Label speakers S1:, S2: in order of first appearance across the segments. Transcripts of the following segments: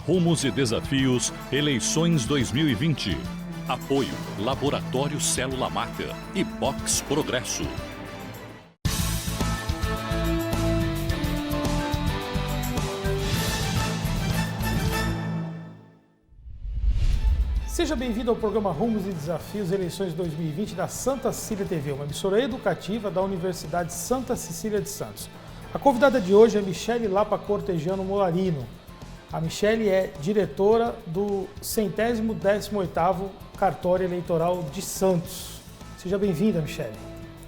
S1: Rumos e Desafios, Eleições 2020. Apoio Laboratório Célula Mater e Box Progresso.
S2: Seja bem-vindo ao programa Rumos e Desafios, Eleições 2020 da Santa Cecília TV, uma emissora educativa da Universidade Santa Cecília de Santos. A convidada de hoje é Michele Lapa Cortegiano Molarino. A Michele é diretora do 118º Cartório Eleitoral de Santos. Seja bem-vinda, Michele.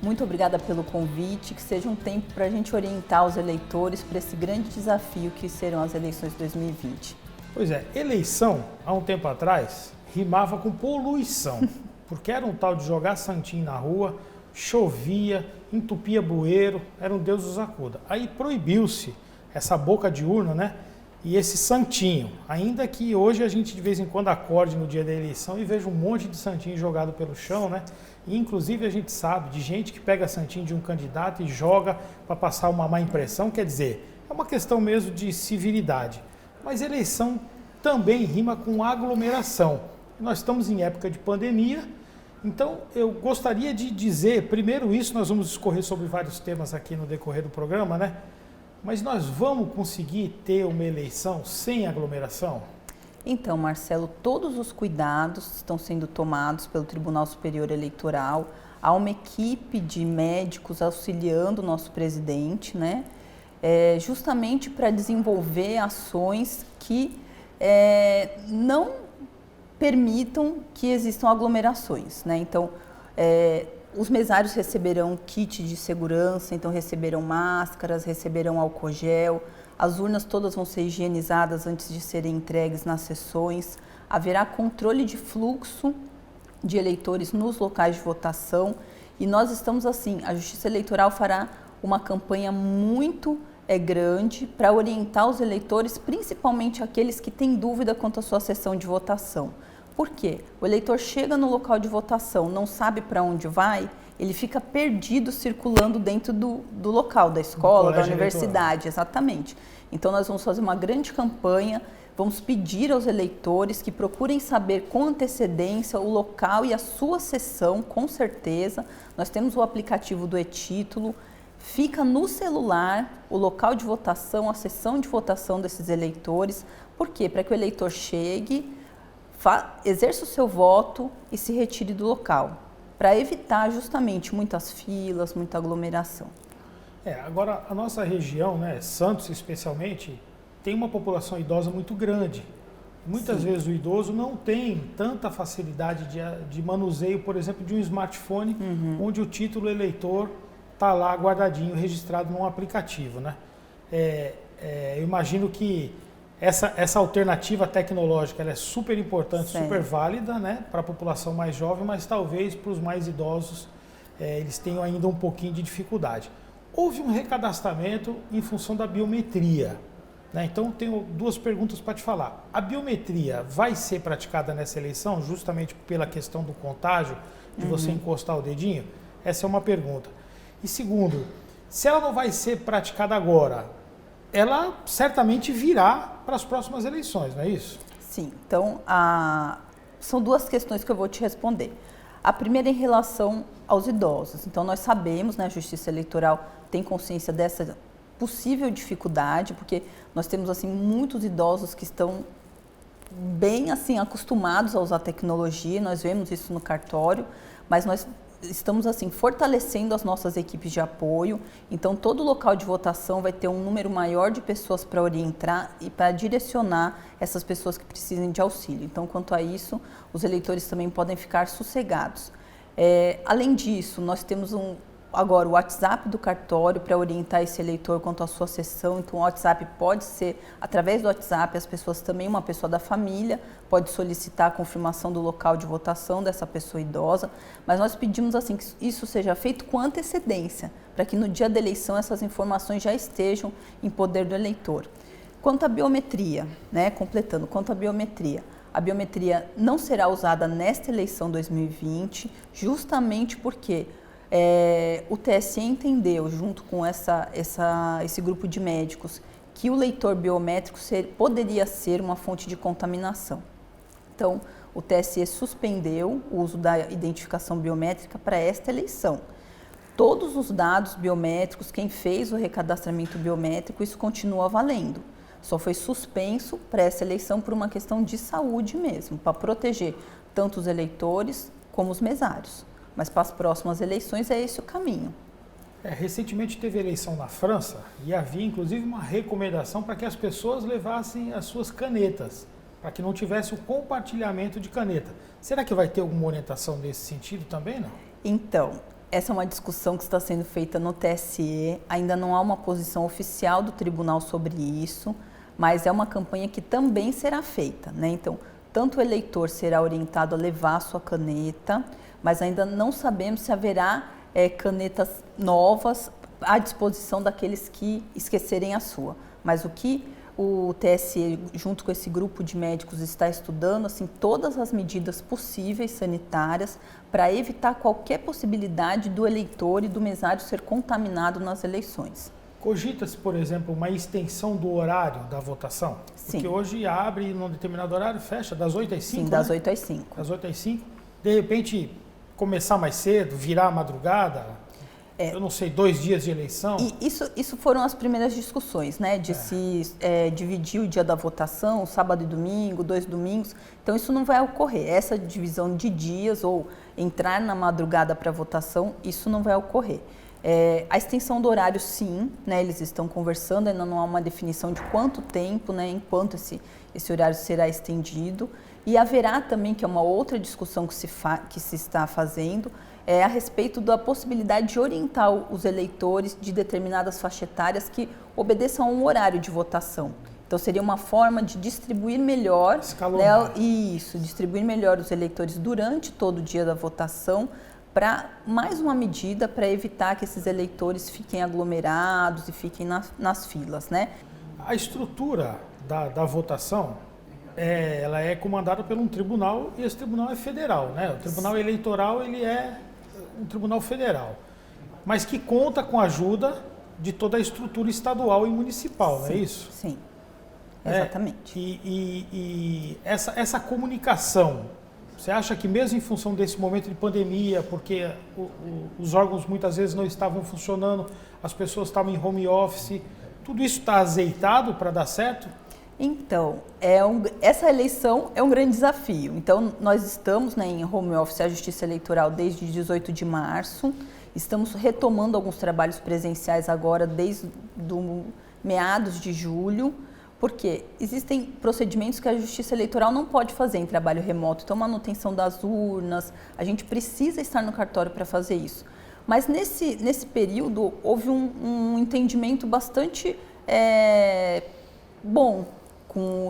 S3: Muito obrigada pelo convite, que seja um tempo para a gente orientar os eleitores para esse grande desafio que serão as eleições de 2020.
S2: Pois é, eleição, há um tempo atrás, rimava com poluição, porque era um tal de jogar santinho na rua, chovia, entupia bueiro, era um Deus nos acuda. Aí proibiu-se essa boca de urna, né? E esse santinho, ainda que hoje a gente de vez em quando acorde no dia da eleição e veja um monte de santinho jogado pelo chão, né? E inclusive a gente sabe de gente que pega santinho de um candidato e joga para passar uma má impressão, quer dizer, é uma questão mesmo de civilidade. Mas eleição também rima com aglomeração. Nós estamos em época de pandemia, então eu gostaria de dizer, primeiro isso, nós vamos discorrer sobre vários temas aqui no decorrer do programa, né? Mas nós vamos conseguir ter uma eleição sem aglomeração?
S3: Então, Marcelo, todos os cuidados estão sendo tomados pelo Tribunal Superior Eleitoral. Há uma equipe de médicos auxiliando o nosso presidente, né? Justamente para desenvolver ações que não permitam que existam aglomerações, né? Então, os mesários receberão kit de segurança, então receberão máscaras, receberão álcool gel, as urnas todas vão ser higienizadas antes de serem entregues nas sessões, haverá controle de fluxo de eleitores nos locais de votação e nós estamos assim, a Justiça Eleitoral fará uma campanha muito grande para orientar os eleitores, principalmente aqueles que têm dúvida quanto à sua sessão de votação. Por quê? O eleitor chega no local de votação, não sabe para onde vai, ele fica perdido circulando dentro do local, da escola, da universidade, exatamente. Então nós vamos fazer uma grande campanha, vamos pedir aos eleitores que procurem saber com antecedência o local e a sua sessão, com certeza. Nós temos o aplicativo do e-Título, fica no celular o local de votação, a sessão de votação desses eleitores. Por quê? Para que o eleitor chegue, exerça o seu voto e se retire do local, para evitar justamente muitas filas, muita aglomeração.
S2: Agora, a nossa região, né, Santos especialmente, tem uma população idosa muito grande. Muitas vezes o idoso não tem tanta facilidade de manuseio, por exemplo, de um smartphone, onde o título eleitor está lá guardadinho, registrado num aplicativo, né? Eu imagino que essa alternativa tecnológica ela é super importante, super válida, né, para a população mais jovem, mas talvez para os mais idosos eles tenham ainda um pouquinho de dificuldade. Houve um recadastramento em função da biometria, né? Então tenho duas perguntas para te falar. A biometria vai ser praticada nessa eleição justamente pela questão do contágio, de você encostar o dedinho? Essa é uma pergunta. E segundo, se ela não vai ser praticada agora, ela certamente virá para as próximas eleições, não é isso?
S3: Sim, então são duas questões que eu vou te responder. A primeira em relação aos idosos. Então nós sabemos, né, a Justiça Eleitoral tem consciência dessa possível dificuldade, porque nós temos assim muitos idosos que estão bem assim acostumados a usar tecnologia, nós vemos isso no cartório, mas nós estamos assim fortalecendo as nossas equipes de apoio, então todo local de votação vai ter um número maior de pessoas para orientar e para direcionar essas pessoas que precisem de auxílio. Então, quanto a isso, os eleitores também podem ficar sossegados. Além disso, nós temos agora o WhatsApp do cartório para orientar esse eleitor quanto à sua sessão. Então, o WhatsApp pode ser, através do WhatsApp, as pessoas também, uma pessoa da família, pode solicitar a confirmação do local de votação dessa pessoa idosa, mas nós pedimos assim que isso seja feito com antecedência, para que no dia da eleição essas informações já estejam em poder do eleitor. Quanto à biometria, né, completando, quanto à biometria, a biometria não será usada nesta eleição 2020, justamente porque o TSE entendeu, junto com esse grupo de médicos, que o leitor biométrico poderia ser uma fonte de contaminação. Então, o TSE suspendeu o uso da identificação biométrica para esta eleição. Todos os dados biométricos, quem fez o recadastramento biométrico, isso continua valendo. Só foi suspenso para essa eleição por uma questão de saúde mesmo, para proteger tanto os eleitores como os mesários. Mas para as próximas eleições é esse o caminho.
S2: Recentemente teve eleição na França e havia inclusive uma recomendação para que as pessoas levassem as suas canetas, para que não tivesse o compartilhamento de caneta. Será que vai ter alguma orientação nesse sentido também, não?
S3: Então, essa é uma discussão que está sendo feita no TSE, ainda não há uma posição oficial do tribunal sobre isso, mas é uma campanha que também será feita, né? Então, tanto o eleitor será orientado a levar a sua caneta, mas ainda não sabemos se haverá canetas novas à disposição daqueles que esquecerem a sua. Mas o que o TSE, junto com esse grupo de médicos, está estudando, assim, todas as medidas possíveis sanitárias para evitar qualquer possibilidade do eleitor e do mesário ser contaminado nas eleições.
S2: Cogita-se, por exemplo, uma extensão do horário da votação?
S3: Sim.
S2: Porque hoje abre num determinado horário, fecha das 8 às 5,
S3: Sim, das
S2: né?
S3: 8 às 5.
S2: Das 8 às 5. De repente, começar mais cedo, virar a madrugada, eu não sei, 2 dias de eleição?
S3: E isso foram as primeiras discussões, né? De se dividir o dia da votação, sábado e domingo, 2 domingos. Então, isso não vai ocorrer. Essa divisão de dias ou entrar na madrugada para a votação, isso não vai ocorrer. A extensão do horário, sim, né? Eles estão conversando, ainda não há uma definição de quanto tempo, né? Enquanto esse horário será estendido. E haverá também, que é uma outra discussão que se está fazendo, a respeito da possibilidade de orientar os eleitores de determinadas faixas etárias que obedeçam a um horário de votação. Então, seria uma forma de distribuir melhor, distribuir melhor os eleitores durante todo o dia da votação, para mais uma medida para evitar que esses eleitores fiquem aglomerados e fiquem nas filas, né?
S2: A estrutura da votação, ela é comandada por um tribunal e esse tribunal é federal, né? O Tribunal Eleitoral, ele é um tribunal federal, mas que conta com a ajuda de toda a estrutura estadual e municipal, não é isso?
S3: Sim, exatamente.
S2: E essa comunicação, você acha que mesmo em função desse momento de pandemia, porque os órgãos muitas vezes não estavam funcionando, as pessoas estavam em home office, tudo isso está azeitado para dar certo?
S3: Então, essa eleição é um grande desafio. Então, nós estamos, né, em home office, a Justiça Eleitoral, desde 18 de março. Estamos retomando alguns trabalhos presenciais agora, desde meados de julho, porque existem procedimentos que a Justiça Eleitoral não pode fazer em trabalho remoto. Então, manutenção das urnas, a gente precisa estar no cartório para fazer isso. Mas nesse período, houve um entendimento bastante bom,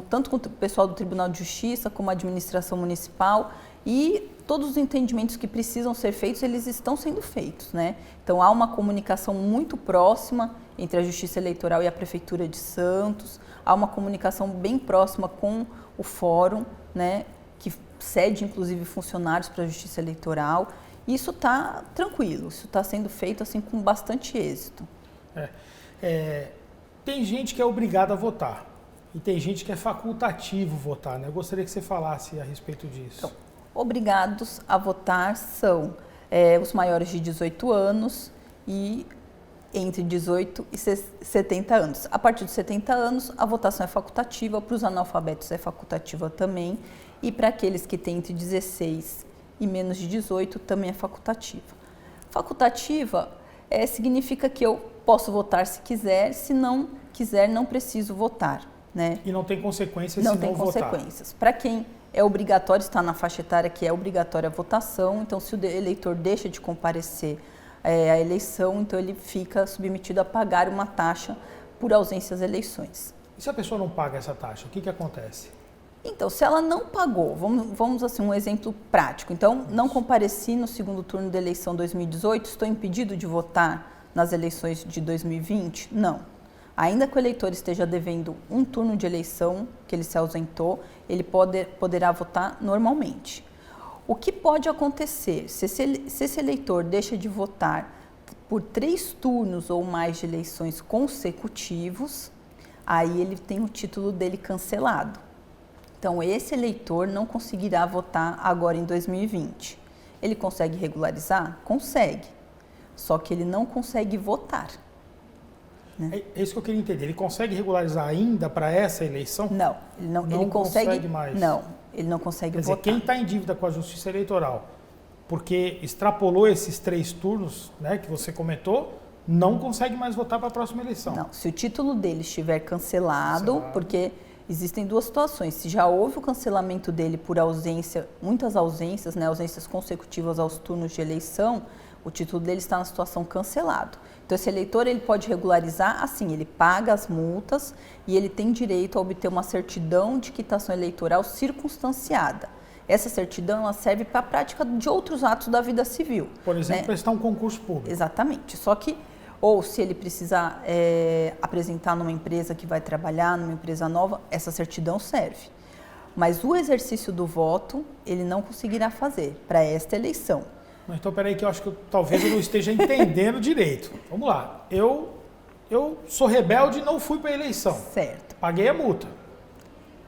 S3: tanto com o pessoal do Tribunal de Justiça, como a administração municipal, e todos os entendimentos que precisam ser feitos, eles estão sendo feitos, né? Então, há uma comunicação muito próxima entre a Justiça Eleitoral e a Prefeitura de Santos, há uma comunicação bem próxima com o Fórum, né, que cede, inclusive, funcionários para a Justiça Eleitoral, e isso está tranquilo, isso está sendo feito assim, com bastante êxito.
S2: Tem gente que é obrigada a votar e tem gente que é facultativo votar, né? Eu gostaria que você falasse a respeito disso.
S3: Então, obrigados a votar são os maiores de 18 anos e entre 18 e 70 anos. A partir de 70 anos, a votação é facultativa, para os analfabetos é facultativa também, e para aqueles que têm entre 16 e menos de 18 também é facultativa. Facultativa significa que eu posso votar se quiser, se não quiser, não preciso votar, né?
S2: E não tem consequências se não votar. Não tem consequências.
S3: Para quem é obrigatório, está na faixa etária que é obrigatória a votação, então se o eleitor deixa de comparecer à eleição, então ele fica submetido a pagar uma taxa por ausência às eleições.
S2: E se a pessoa não paga essa taxa, o que acontece?
S3: Então, se ela não pagou, vamos assim, um exemplo prático. Então, não compareci no segundo turno da eleição 2018, estou impedido de votar nas eleições de 2020? Não. Ainda que o eleitor esteja devendo um turno de eleição, que ele se ausentou, ele poderá votar normalmente. O que pode acontecer se esse eleitor deixa de votar por 3 turnos ou mais de eleições consecutivos, aí ele tem o título dele cancelado. Então, esse eleitor não conseguirá votar agora em 2020. Ele consegue regularizar? Consegue. Só que ele não consegue votar. Né?
S2: É isso que eu queria entender. Ele consegue regularizar ainda para essa eleição?
S3: Não, ele consegue mais. Não, ele não consegue
S2: Quer
S3: votar.
S2: dizer, quem está em dívida com a Justiça Eleitoral, porque extrapolou esses 3 turnos, né, que você comentou, não consegue mais votar para a próxima eleição.
S3: Não, se o título dele estiver cancelado, porque existem 2 situações. Se já houve o cancelamento dele por ausência, muitas ausências, né, ausências consecutivas aos turnos de eleição, o título dele está na situação cancelado. Então, esse eleitor ele pode regularizar assim, ele paga as multas e ele tem direito a obter uma certidão de quitação eleitoral circunstanciada. Essa certidão ela serve para a prática de outros atos da vida civil.
S2: Por exemplo,
S3: né?
S2: prestar um concurso público.
S3: Exatamente. Só que, ou se ele precisar apresentar numa empresa que vai trabalhar, numa empresa nova, essa certidão serve. Mas o exercício do voto, ele não conseguirá fazer para esta eleição.
S2: Então, peraí que eu acho que talvez eu não esteja entendendo direito. Vamos lá. Eu sou rebelde e não fui para a eleição.
S3: Certo.
S2: Paguei a multa.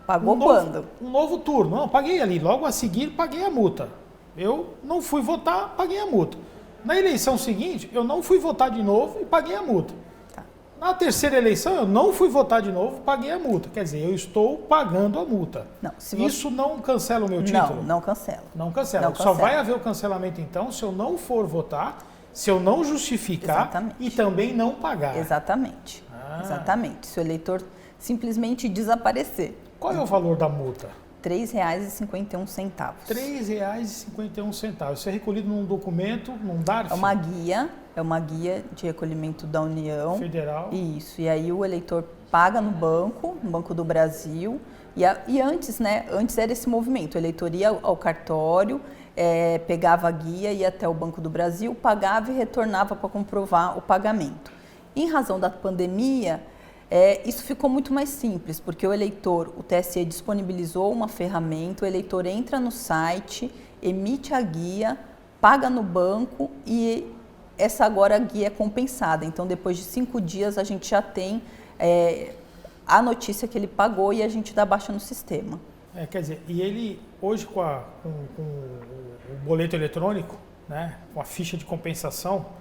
S3: Pagou quando?
S2: Um novo turno. Não, paguei ali. Logo a seguir, paguei a multa. Eu não fui votar, paguei a multa. Na eleição seguinte, eu não fui votar de novo e paguei a multa.
S3: Tá.
S2: Na terceira eleição, eu não fui votar de novo, paguei a multa. Quer dizer, eu estou pagando a multa.
S3: Não,
S2: Isso não cancela o meu título?
S3: Não cancela.
S2: Não cancela.
S3: Não
S2: Só
S3: cancela.
S2: vai haver o cancelamento, então, se eu não for votar, se eu não justificar
S3: Exatamente.
S2: e também não pagar.
S3: Exatamente. Exatamente. Se o eleitor simplesmente desaparecer.
S2: Qual é o valor da multa?
S3: R$ 3,51.
S2: R$ 3,51. Isso é recolhido num documento, num DARF?
S3: É uma guia de recolhimento da União
S2: Federal.
S3: Isso. E aí o eleitor paga no Banco do Brasil. E antes, né? Antes era esse movimento. O eleitor ia ao cartório, pegava a guia, ia até o Banco do Brasil, pagava e retornava para comprovar o pagamento. Em razão da pandemia, isso ficou muito mais simples, porque o TSE disponibilizou uma ferramenta, o eleitor entra no site, emite a guia, paga no banco e essa agora a guia é compensada. Então, depois de 5 dias, a gente já tem a notícia que ele pagou e a gente dá baixa no sistema.
S2: Quer dizer, e ele, hoje com o boleto eletrônico, né, com a ficha de compensação,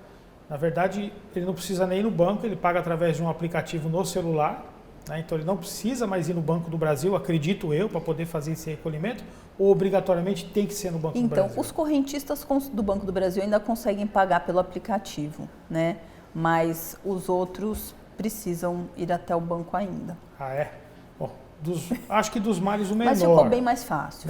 S2: na verdade, ele não precisa nem ir no banco, ele paga através de um aplicativo no celular, né? Então ele não precisa mais ir no Banco do Brasil, acredito eu, para poder fazer esse recolhimento, ou obrigatoriamente tem que ser no Banco do Brasil?
S3: Então, os correntistas do Banco do Brasil ainda conseguem pagar pelo aplicativo, né? Mas os outros precisam ir até o banco ainda.
S2: Ah, é? Bom, acho que dos males o menor.
S3: Mas ficou bem mais fácil,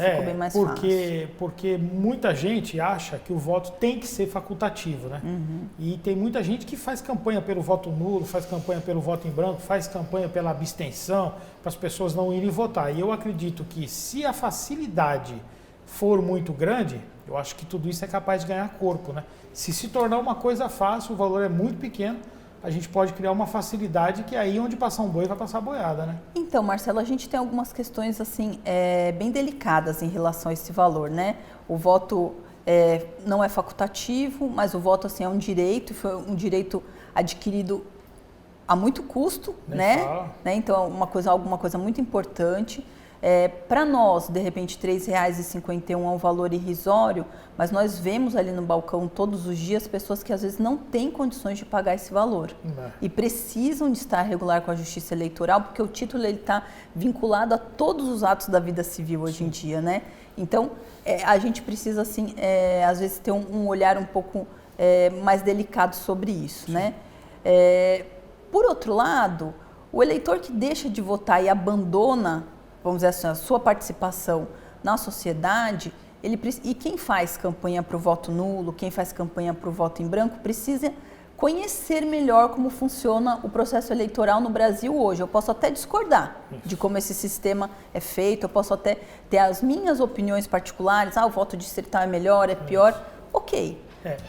S2: porque muita gente acha que o voto tem que ser facultativo, né?
S3: Uhum.
S2: E tem muita gente que faz campanha pelo voto nulo, faz campanha pelo voto em branco, faz campanha pela abstenção, para as pessoas não irem votar. E eu acredito que se a facilidade for muito grande, eu acho que tudo isso é capaz de ganhar corpo, né? Se tornar uma coisa fácil, o valor é muito pequeno, a gente pode criar uma facilidade que aí onde passar um boi vai passar boiada, né?
S3: Então, Marcelo, a gente tem algumas questões assim bem delicadas em relação a esse valor, né? O voto não é facultativo, mas o voto assim é um direito, foi um direito adquirido a muito custo, né? Então, alguma coisa muito importante. Para nós, de repente, R$ 3,51 é um valor irrisório, mas nós vemos ali no balcão todos os dias pessoas que às vezes não têm condições de pagar esse valor e precisam de estar regular com a Justiça Eleitoral, porque o título está vinculado a todos os atos da vida civil hoje em dia, né? Então, a gente precisa, assim, às vezes ter um olhar um pouco mais delicado sobre isso, né? Por outro lado, o eleitor que deixa de votar e abandona, vamos dizer assim, a sua participação na sociedade, e quem faz campanha para o voto nulo, quem faz campanha para o voto em branco, precisa conhecer melhor como funciona o processo eleitoral no Brasil hoje. Eu posso até discordar de como esse sistema é feito, eu posso até ter as minhas opiniões particulares, o voto distrital é melhor, é pior, ok.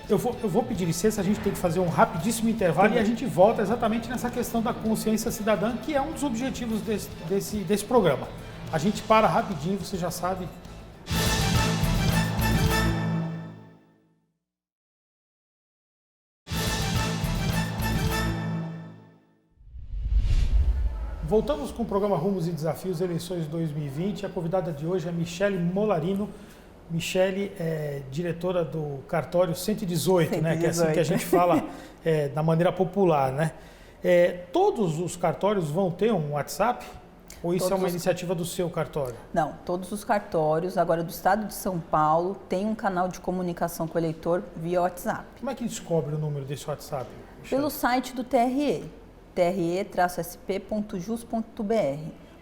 S2: Eu vou pedir licença, a gente tem que fazer um rapidíssimo intervalo e a gente volta exatamente nessa questão da consciência cidadã, que é um dos objetivos desse programa. A gente para rapidinho, você já sabe. Voltamos com o programa Rumos e Desafios Eleições 2020. A convidada de hoje é Michele Molarino. Michele é diretora do cartório 118, né? Que é assim que a gente fala da maneira popular, né? Todos os cartórios vão ter um WhatsApp? Ou isso é uma iniciativa do seu cartório? Não,
S3: todos os cartórios, agora do estado de São Paulo, têm um canal de comunicação com o eleitor via WhatsApp.
S2: Como é que descobre o número desse WhatsApp, Michele?
S3: Pelo site do TRE, tre-sp.jus.br.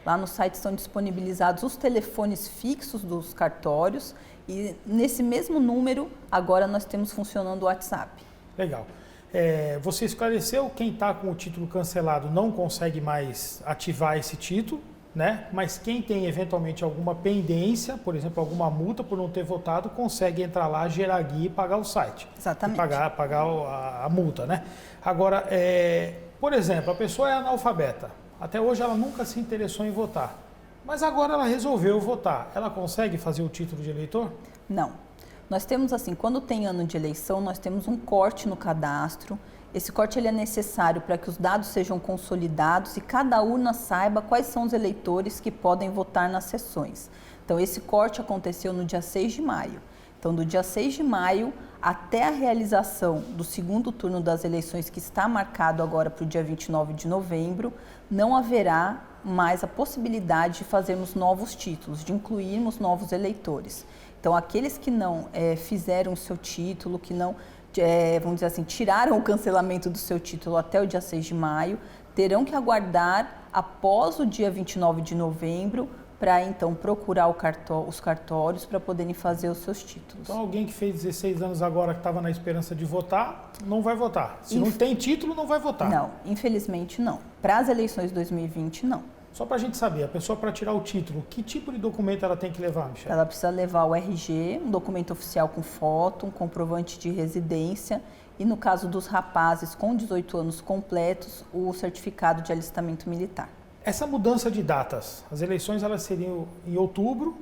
S3: Lá no site são disponibilizados os telefones fixos dos cartórios e nesse mesmo número agora nós temos funcionando o WhatsApp.
S2: Legal. Você esclareceu, quem está com o título cancelado não consegue mais ativar esse título, né? Mas quem tem eventualmente alguma pendência, por exemplo, alguma multa por não ter votado, consegue entrar lá, gerar guia e pagar o site.
S3: Exatamente.
S2: E pagar a multa, né? Agora, por exemplo, a pessoa é analfabeta. Até hoje ela nunca se interessou em votar. Mas agora ela resolveu votar. Ela consegue fazer o título de eleitor?
S3: Não. Nós temos assim, quando tem ano de eleição, nós temos um corte no cadastro. Esse corte ele é necessário para que os dados sejam consolidados e cada urna saiba quais são os eleitores que podem votar nas sessões. Então, esse corte aconteceu no dia 6 de maio. Então, do dia 6 de maio até a realização do segundo turno das eleições, que está marcado agora para o dia 29 de novembro, não haverá mais a possibilidade de fazermos novos títulos, de incluirmos novos eleitores. Então, aqueles que não fizeram o seu título, que não, vamos dizer assim, tiraram o cancelamento do seu título até o dia 6 de maio, terão que aguardar após o dia 29 de novembro para, então, procurar os cartórios para poderem fazer os seus títulos.
S2: Então, alguém que fez 16 anos agora, que estava na esperança de votar, não vai votar. Se não tem título, não vai votar.
S3: Não, infelizmente não. Para as eleições de 2020, não.
S2: Só para a gente saber, a pessoa para tirar o título, que tipo de documento ela tem que levar, Michele?
S3: Ela precisa levar o RG, um documento oficial com foto, um comprovante de residência e, no caso dos rapazes com 18 anos completos, o certificado de alistamento militar.
S2: Essa mudança de datas, as eleições elas seriam em outubro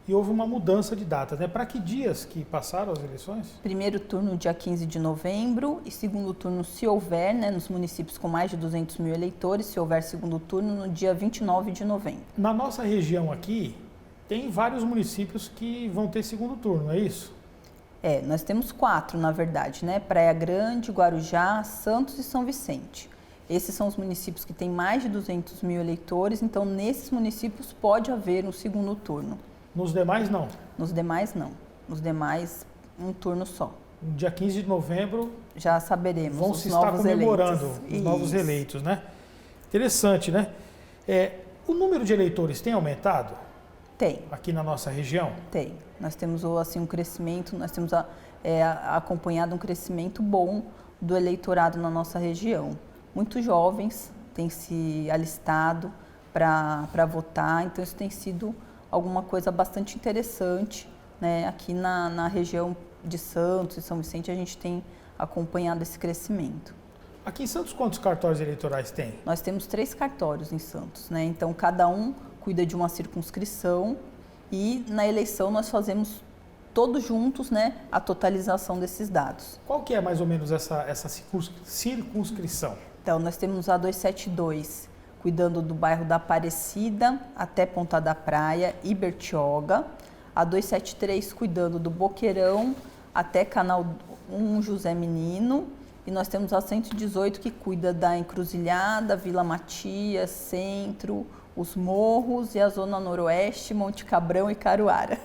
S2: e houve uma mudança de datas, né? Para que dias que passaram as eleições?
S3: Primeiro turno dia 15 de novembro e segundo turno, se houver, né, nos municípios com mais de 200 mil eleitores, se houver segundo turno, no dia 29 de novembro.
S2: Na nossa região aqui, tem vários municípios que vão ter segundo turno, é isso?
S3: Nós temos 4, na verdade, né? Praia Grande, Guarujá, Santos e São Vicente. Esses são os municípios que têm mais de 200 mil eleitores, então nesses municípios pode haver um segundo turno.
S2: Nos demais, não?
S3: Nos demais, não. Nos demais, um turno só.
S2: No dia 15 de novembro...
S3: Já saberemos
S2: vão se estar comemorando os novos eleitos, né? Interessante, né? O número de eleitores tem aumentado?
S3: Tem.
S2: Aqui na nossa região?
S3: Tem. Nós temos assim, um crescimento, nós temos acompanhado um crescimento bom do eleitorado na nossa região. Muitos jovens têm se alistado para votar, então isso tem sido alguma coisa bastante interessante, né? Aqui na região de Santos e São Vicente a gente tem acompanhado esse crescimento.
S2: Aqui em Santos quantos cartórios eleitorais tem?
S3: Nós temos 3 cartórios em Santos, né? Então cada um cuida de uma circunscrição e na eleição nós fazemos todos juntos, né, a totalização desses dados.
S2: Qual que é mais ou menos essa circunscrição?
S3: Então nós temos a 272 cuidando do bairro da Aparecida até Ponta da Praia e Bertioga, a 273 cuidando do Boqueirão até Canal 1 José Menino, e nós temos a 118 que cuida da Encruzilhada, Vila Matias, Centro, os Morros e a Zona Noroeste, Monte Cabrão e Caruara.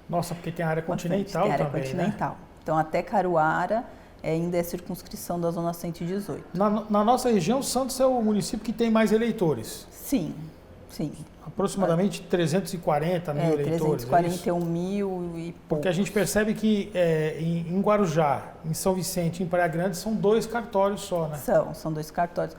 S2: Nossa, porque tem área continental
S3: tem área
S2: também,
S3: continental. Né? Então até Caruara ainda é circunscrição da Zona 118.
S2: Na nossa região, Santos é o município que tem mais eleitores.
S3: Sim, sim.
S2: Aproximadamente 340 mil eleitores.
S3: 341 mil e pouco.
S2: Porque a gente percebe que em Guarujá, em São Vicente, em Praia Grande, são 2 cartórios só, né?
S3: São 2 cartórios.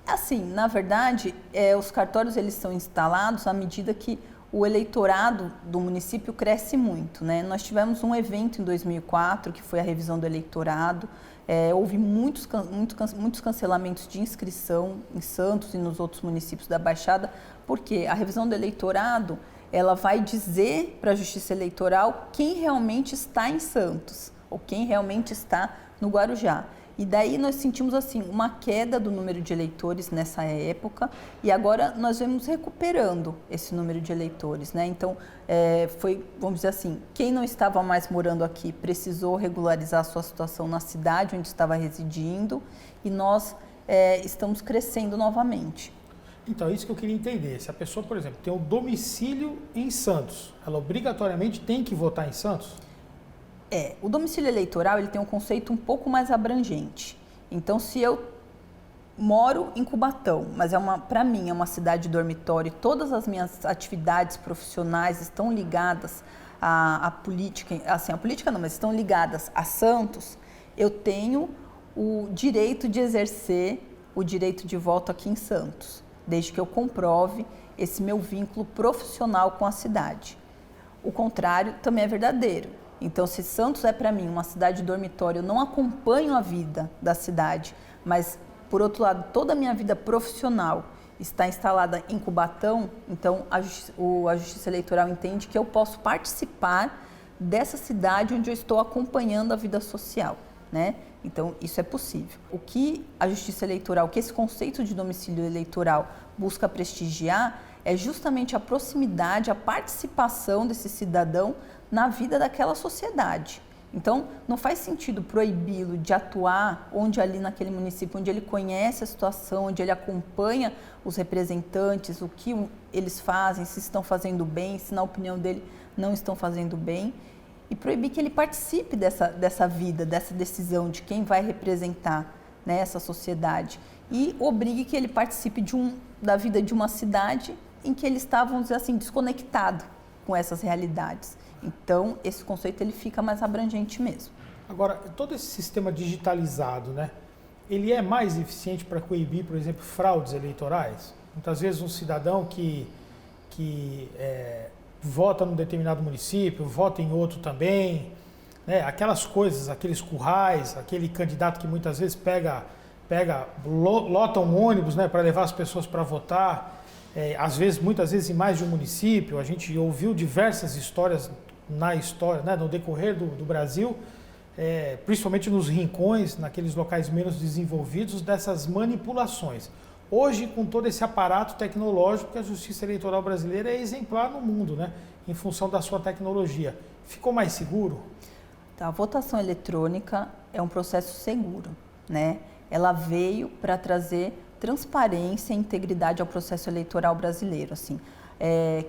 S3: Assim, na verdade, os cartórios eles são instalados à medida que o eleitorado do município cresce muito, né? Nós tivemos um evento em 2004, que foi a revisão do eleitorado. Houve muitos cancelamentos de inscrição em Santos e nos outros municípios da Baixada, porque a revisão do eleitorado ela vai dizer para a Justiça Eleitoral quem realmente está em Santos ou quem realmente está no Guarujá. E daí nós sentimos assim uma queda do número de eleitores nessa época e agora nós vamos recuperando esse número de eleitores, né? Então foi, vamos dizer assim, quem não estava mais morando aqui precisou regularizar a sua situação na cidade onde estava residindo e nós estamos crescendo novamente.
S2: Então, é isso que eu queria entender. Se a pessoa, por exemplo, tem um domicílio em Santos, ela obrigatoriamente tem que votar em Santos?
S3: O domicílio eleitoral ele tem um conceito um pouco mais abrangente. Então, se eu moro em Cubatão, mas para mim é uma cidade dormitório, todas as minhas atividades profissionais estão ligadas à política, assim, a política não, mas estão ligadas a Santos, eu tenho o direito de exercer o direito de voto aqui em Santos, desde que eu comprove esse meu vínculo profissional com a cidade. O contrário também é verdadeiro. Então, se Santos é para mim uma cidade dormitório, eu não acompanho a vida da cidade, mas, por outro lado, toda a minha vida profissional está instalada em Cubatão, então a Justiça Eleitoral entende que eu posso participar dessa cidade onde eu estou acompanhando a vida social, né? Então, isso é possível. O que a Justiça Eleitoral, o que esse conceito de domicílio eleitoral busca prestigiar é justamente a proximidade, a participação desse cidadão na vida daquela sociedade. Então, não faz sentido proibi-lo de atuar onde ali naquele município, onde ele conhece a situação, onde ele acompanha os representantes, o que eles fazem, se estão fazendo bem, se na opinião dele não estão fazendo bem, e proibir que ele participe dessa vida, dessa decisão de quem vai representar, né, essa sociedade, e obrigue que ele participe da vida de uma cidade em que ele está, vamos dizer assim, desconectado com essas realidades. Então, esse conceito ele fica mais abrangente mesmo.
S2: Agora, todo esse sistema digitalizado, né, ele é mais eficiente para coibir, por exemplo, fraudes eleitorais? Muitas vezes um cidadão que vota num determinado município, vota em outro também, né, aquelas coisas, aqueles currais, aquele candidato que muitas vezes lota um ônibus, né, para levar as pessoas para votar, às vezes, muitas vezes em mais de um município. A gente ouviu diversas histórias né, no decorrer do Brasil, principalmente nos rincões, naqueles locais menos desenvolvidos, dessas manipulações. Hoje, com todo esse aparato tecnológico, a Justiça Eleitoral brasileira é exemplar no mundo, né, em função da sua tecnologia. Ficou mais seguro?
S3: Tá, a votação eletrônica é um processo seguro, né? Ela veio para trazer transparência e integridade ao processo eleitoral brasileiro. Assim,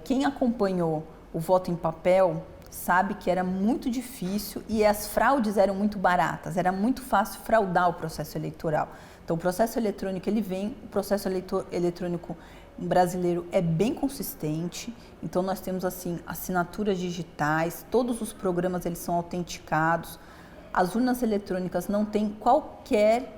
S3: quem acompanhou o voto em papel sabe que era muito difícil e as fraudes eram muito baratas, era muito fácil fraudar o processo eleitoral. Então, o processo eletrônico, o processo eletrônico brasileiro é bem consistente, então nós temos assim assinaturas digitais, todos os programas eles são autenticados, as urnas eletrônicas não têm qualquer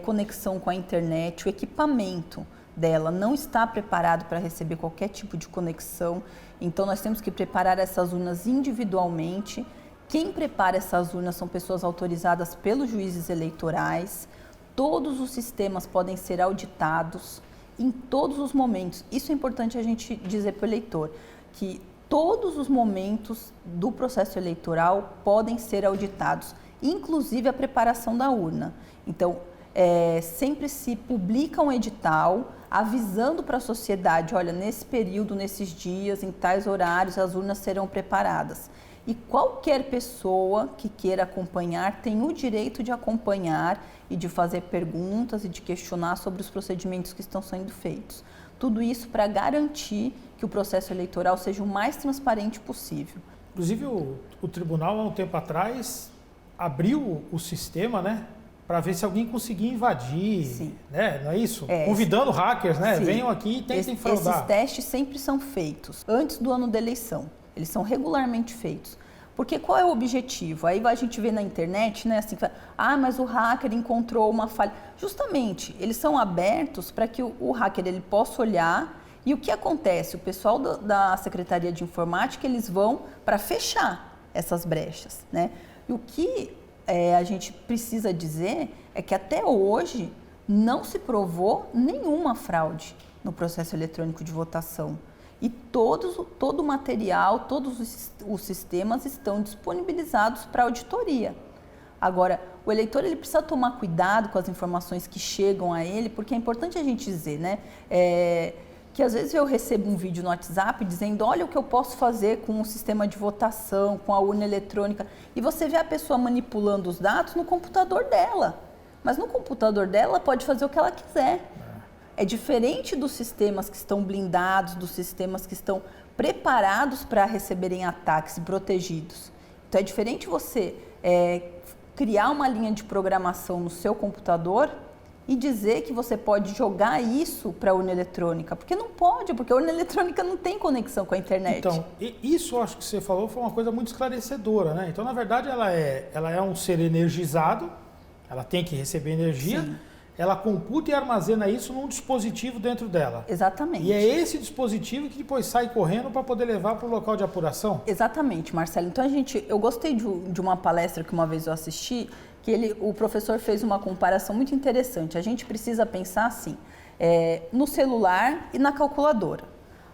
S3: conexão com a internet, o equipamento dela não está preparado para receber qualquer tipo de conexão, então nós temos que preparar essas urnas individualmente. Quem prepara essas urnas são pessoas autorizadas pelos juízes eleitorais, todos os sistemas podem ser auditados em todos os momentos. Isso é importante a gente dizer para o eleitor, que todos os momentos do processo eleitoral podem ser auditados, inclusive a preparação da urna. Então, sempre se publica um edital avisando para a sociedade, olha, nesse período, nesses dias, em tais horários, as urnas serão preparadas. E qualquer pessoa que queira acompanhar tem o direito de acompanhar e de fazer perguntas e de questionar sobre os procedimentos que estão sendo feitos. Tudo isso para garantir que o processo eleitoral seja o mais transparente possível.
S2: Inclusive, o tribunal, há um tempo atrás, abriu o sistema, né, para ver se alguém conseguia invadir, né? Não é isso? Convidando hackers, né? Sim. Venham aqui e tentem fraudar.
S3: Esses testes sempre são feitos antes do ano da eleição. Eles são regularmente feitos. Porque qual é o objetivo? Aí a gente vê na internet, né? Assim, mas o hacker encontrou uma falha. Justamente, eles são abertos para que o hacker ele possa olhar. E o que acontece? O pessoal da Secretaria de Informática, eles vão para fechar essas brechas, né? E o que a gente precisa dizer é que até hoje não se provou nenhuma fraude no processo eletrônico de votação. E todo o material, todos os sistemas estão disponibilizados para auditoria. Agora, o eleitor ele precisa tomar cuidado com as informações que chegam a ele, porque é importante a gente dizer, né? Que às vezes eu recebo um vídeo no WhatsApp dizendo, olha o que eu posso fazer com o sistema de votação, com a urna eletrônica, e você vê a pessoa manipulando os dados no computador dela. Mas no computador dela, ela pode fazer o que ela quiser. É diferente dos sistemas que estão blindados, dos sistemas que estão preparados para receberem ataques e protegidos. Então é diferente você criar uma linha de programação no seu computador e dizer que você pode jogar isso para a urna eletrônica. Porque não pode, porque a urna eletrônica não tem conexão com a internet.
S2: Então, isso eu acho que você falou foi uma coisa muito esclarecedora, né? Então, na verdade, ela é um ser energizado, ela tem que receber energia, sim, ela computa e armazena isso num dispositivo dentro dela.
S3: Exatamente.
S2: E é esse dispositivo que depois sai correndo para poder levar para o local de apuração?
S3: Exatamente, Marcelo. Então, eu gostei de uma palestra que uma vez eu assisti, que o professor fez uma comparação muito interessante. A gente precisa pensar assim, no celular e na calculadora.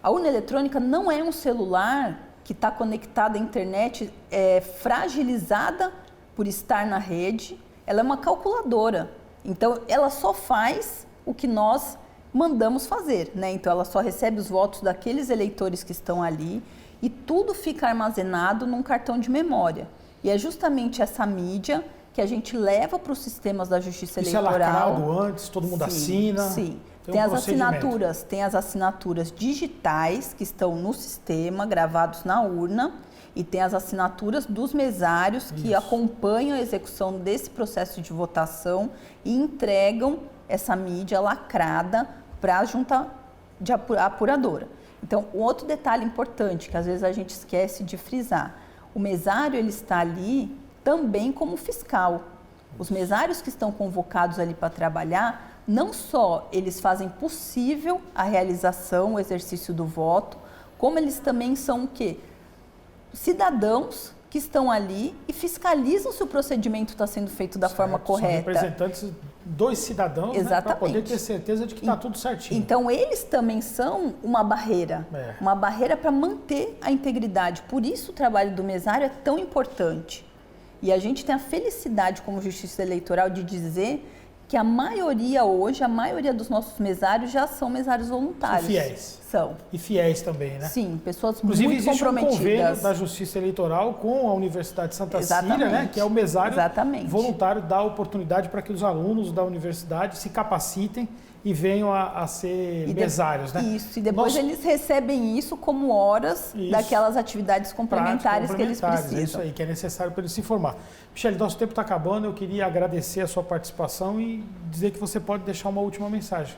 S3: A urna eletrônica não é um celular que está conectado à internet, fragilizada por estar na rede, ela é uma calculadora. Então, ela só faz o que nós mandamos fazer, né? Então, ela só recebe os votos daqueles eleitores que estão ali e tudo fica armazenado num cartão de memória. E é justamente essa mídia que a gente leva para os sistemas da Justiça Eleitoral.
S2: Isso é lacrado antes, todo mundo assina?
S3: Sim. Tem as assinaturas digitais que estão no sistema, gravados na urna, e tem as assinaturas dos mesários que acompanham a execução desse processo de votação e entregam essa mídia lacrada para a junta apuradora. Então, um outro detalhe importante que às vezes a gente esquece de frisar, o mesário ele está ali também como fiscal. Os mesários que estão convocados ali para trabalhar, não só eles fazem possível a realização, o exercício do voto, como eles também são o quê? Cidadãos que estão ali e fiscalizam se o procedimento está sendo feito da forma correta.
S2: São representantes dos cidadãos, né, para poder ter certeza de que está tudo certinho.
S3: Então, eles também são uma barreira para manter a integridade. Por isso, o trabalho do mesário é tão importante. E a gente tem a felicidade, como Justiça Eleitoral, de dizer que a maioria dos nossos mesários já são mesários voluntários.
S2: São fiéis.
S3: São.
S2: E fiéis também, né?
S3: Sim, pessoas
S2: inclusive,
S3: muito comprometidas.
S2: Inclusive, existe um convênio da Justiça Eleitoral com a Universidade de Santa Cília, né? Que é o mesário voluntário, dá oportunidade para que os alunos da universidade se capacitem e venham a ser mesários, né?
S3: Isso, e depois eles recebem isso como horas daquelas atividades complementares que eles precisam.
S2: É isso aí, que é necessário para eles se formar. Michele, nosso tempo está acabando, eu queria agradecer a sua participação e dizer que você pode deixar uma última mensagem.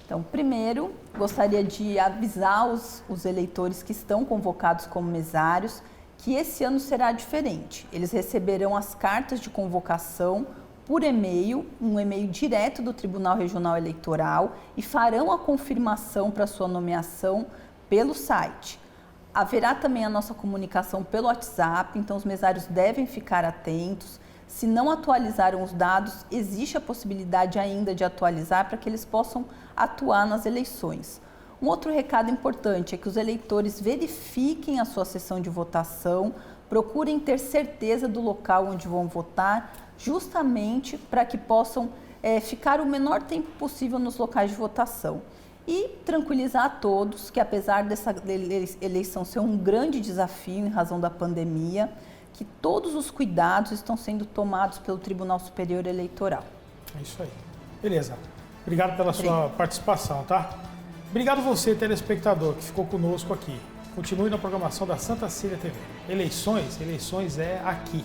S3: Então, primeiro, gostaria de avisar os eleitores que estão convocados como mesários que esse ano será diferente. Eles receberão as cartas de convocação por e-mail, um e-mail direto do Tribunal Regional Eleitoral e farão a confirmação para sua nomeação pelo site. Haverá também a nossa comunicação pelo WhatsApp, então os mesários devem ficar atentos. Se não atualizaram os dados, existe a possibilidade ainda de atualizar para que eles possam atuar nas eleições. Um outro recado importante é que os eleitores verifiquem a sua sessão de votação, procurem ter certeza do local onde vão votar, justamente para que possam ficar o menor tempo possível nos locais de votação. E tranquilizar a todos que, apesar dessa eleição ser um grande desafio em razão da pandemia, que todos os cuidados estão sendo tomados pelo Tribunal Superior Eleitoral.
S2: É isso aí. Beleza. Obrigado pela sua participação, tá? Obrigado você, telespectador, que ficou conosco aqui. Continue na programação da Santa Cília TV. Eleições é aqui.